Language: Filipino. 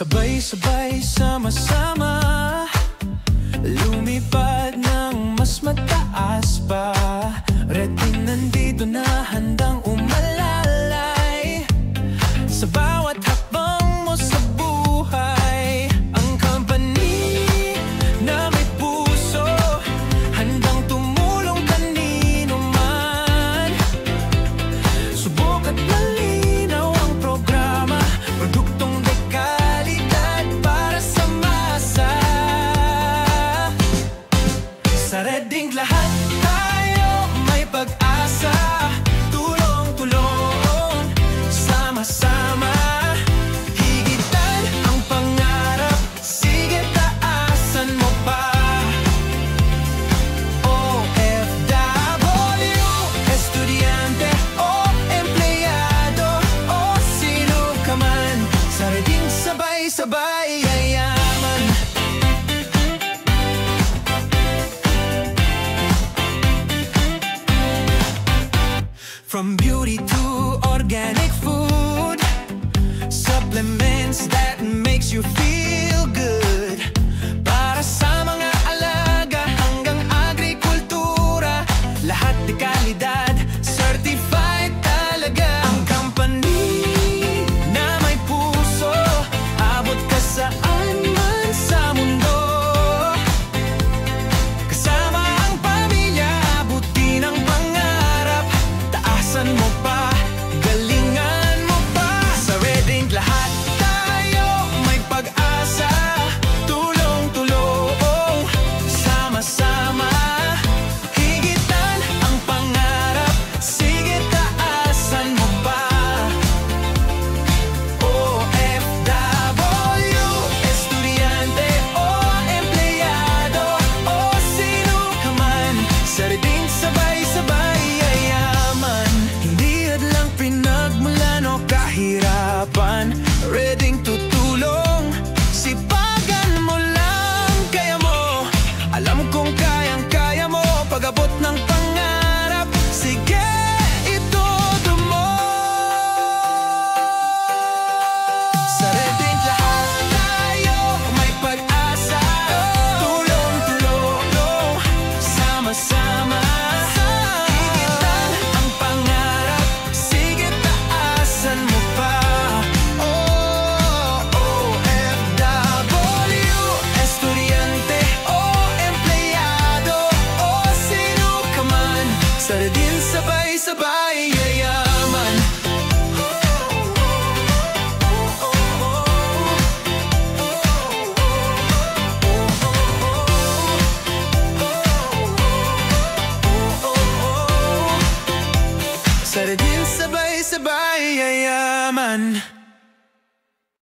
Sabay-sabay, sama-sama, lumipad ng mas mataas pa. Reting nandito na, handang umalalay sa bawat hakbang mo sa buhay. Ang company na may puso, handang tumulong kanino man. Subok at malinaw ang programa, produktong dekalidad para sa masa. Sa Reding lahat tayo may pag-asa, tulong-tulong, sama-sama. Higitan ang pangarap, sige taasan mo pa. OFW, estudyante o empleyado o sino ka man, sa Reding sabay-sabay yayaman. From beauty to organic food, supplements that makes you feel good. Para sa mga alaga hanggang agrikultura, lahat de kalidad, certified talaga. Ang company na may puso, abot ka saan man sa mundo. Kasama ang pamilya, abutin ang pangarap, taasan mo pa, galingan mo pa. Sa Reding lahat tayo may pag-asa, tulong-tulong, sama-sama. Higitan ang pangarap, sige taasan mo pa. OFW, estudyante o empleyado o sino ka man, sa Reding sabay-sabay yayaman. Hindi hadlang pinagmulan o kahirapan, Reding tutulong, sipagan mo lang, kaya mo. Alam kong kayang-kaya mo, pag-abot ng pangarap, sige ituto mo. Sa Reding lahat tayo may pag-asa, tulong-tulong, sama-sama. Higitan ang pangarap, sige taasan mo pa. OFW, estudyante o empleyado o sino ka man, sa Reding sabay-sabay yayaman. Sa Reding sabay-sabay yayaman.